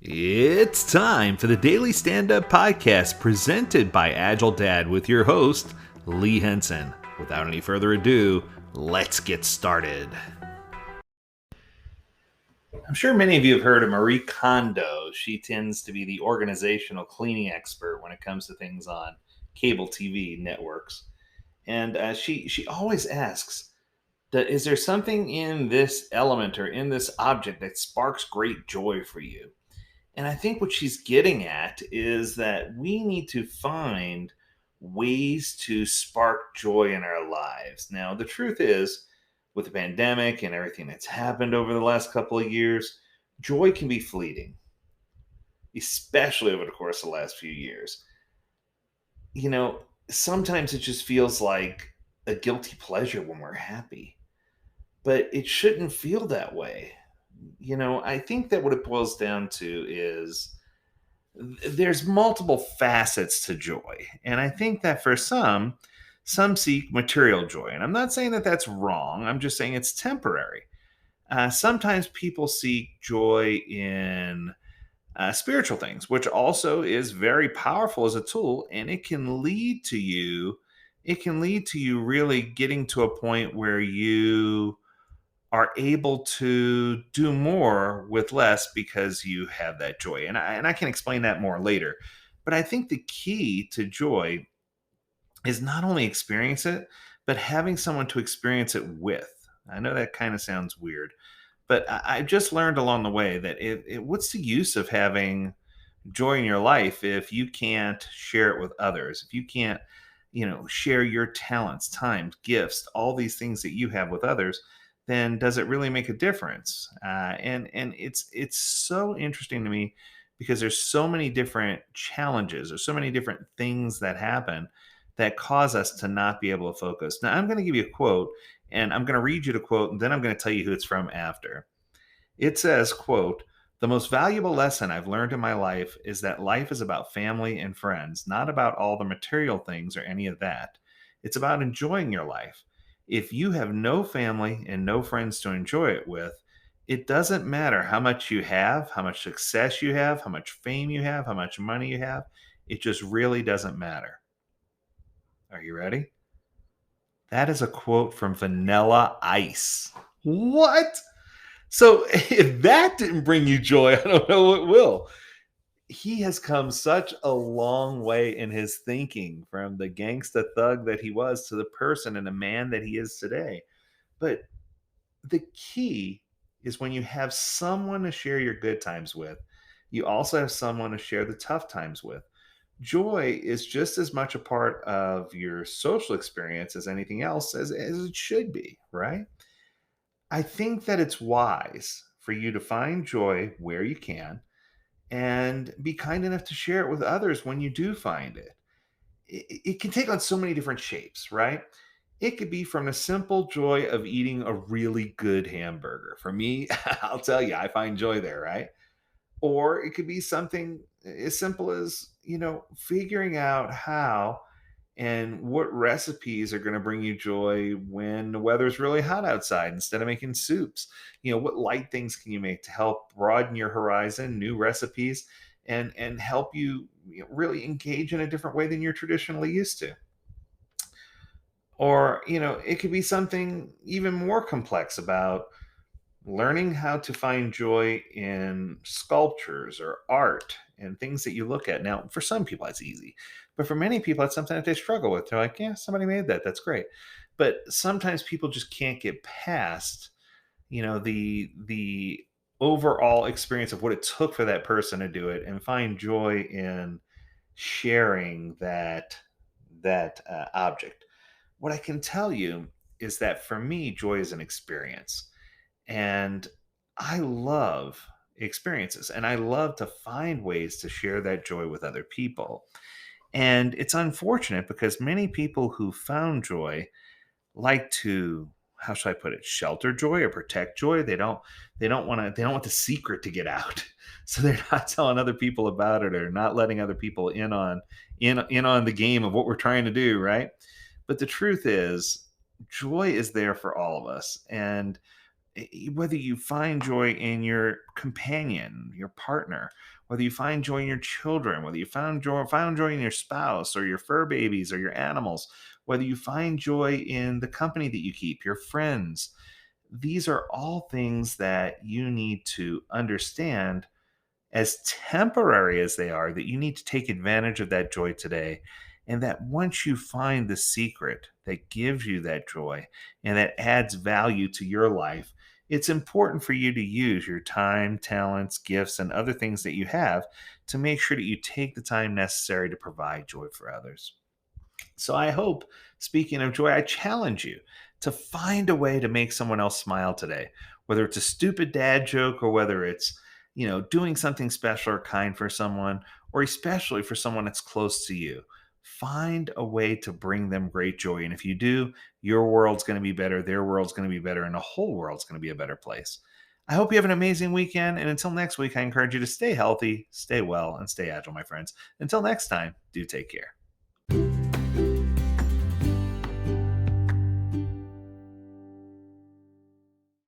It's time for the Daily Stand Up Podcast presented by Agile Dad with your host, Lee Henson. Without any further ado, let's get started. I'm sure many of you have heard of Marie Kondo. She tends to be the organizational cleaning expert when it comes to things on cable TV networks. And she always asks, is there something in this element or in this object that sparks great joy for you? And I think what she's getting at is that we need to find ways to spark joy in our lives. Now, the truth is, with the pandemic and everything that's happened over the last couple of years, joy can be fleeting, especially over the course of the last few years. You know, sometimes it just feels like a guilty pleasure when we're happy, but it shouldn't feel that way. I think that what it boils down to is there's multiple facets to joy, and I think that for some seek material joy, and I'm not saying that that's wrong. I'm just saying it's temporary. Sometimes people seek joy in spiritual things, which also is very powerful as a tool, and it can lead to you really getting to a point where you are able to do more with less because you have that joy. And I can explain that more later. But I think the key to joy is not only experience it, but having someone to experience it with. I know that kind of sounds weird, but I've just learned along the way that what's the use of having joy in your life if you can't share it with others, if you can't share your talents, times, gifts, all these things that you have with others, then does it really make a difference? And it's so interesting to me because there's so many different challenges or so many different things that happen that cause us to not be able to focus. Now, I'm going to give you a quote, and I'm going to read you the quote, and then I'm going to tell you who it's from after. It says, quote, "The most valuable lesson I've learned in my life is that life is about family and friends, not about all the material things or any of that. It's about enjoying your life. If you have no family and no friends to enjoy it with, it doesn't matter how much you have, how much success you have, how much fame you have, how much money you have. It just really doesn't matter." Are you ready? That is a quote from Vanilla Ice. What? So if that didn't bring you joy, I don't know what will. He has come such a long way in his thinking from the gangsta thug that he was to the person and the man that he is today. But the key is when you have someone to share your good times with, you also have someone to share the tough times with. Joy is just as much a part of your social experience as anything else, as it should be, right? I think that it's wise for you to find joy where you can and be kind enough to share it with others when you do find it. It can take on so many different shapes, right? It could be from the simple joy of eating a really good hamburger. For me, I'll tell you, I find joy there, right? Or it could be something as simple as, figuring out how and what recipes are going to bring you joy when the weather's really hot outside instead of making soups. What light things can you make to help broaden your horizon, new recipes, and help you, really engage in a different way than you're traditionally used to. Or, it could be something even more complex about learning how to find joy in sculptures or art and things that you look at. Now, for some people, that's easy, but for many people, it's something that they struggle with. They're like, yeah, somebody made that. That's great. But sometimes people just can't get past, the overall experience of what it took for that person to do it and find joy in sharing that object. What I can tell you is that for me, joy is an experience, and I love experiences and I love to find ways to share that joy with other people. And it's unfortunate because many people who found joy like to, how should I put it, shelter joy or protect joy. They don't want the secret to get out. So they're not telling other people about it or not letting other people in on the game of what we're trying to do, right? But the truth is, joy is there for all of us. And Whether you find joy in your companion, your partner, whether you find joy in your children, whether you found joy in your spouse or your fur babies or your animals, whether you find joy in the company that you keep, your friends, these are all things that you need to understand, as temporary as they are, that you need to take advantage of that joy today. And that once you find the secret that gives you that joy and that adds value to your life, it's important for you to use your time, talents, gifts, and other things that you have to make sure that you take the time necessary to provide joy for others. So I hope, speaking of joy, I challenge you to find a way to make someone else smile today, whether it's a stupid dad joke or whether it's, doing something special or kind for someone, or especially for someone that's close to you. Find a way to bring them great joy. And if you do, your world's going to be better, their world's going to be better, and the whole world's going to be a better place. I hope you have an amazing weekend. And until next week, I encourage you to stay healthy, stay well, and stay agile, my friends. Until next time, do take care.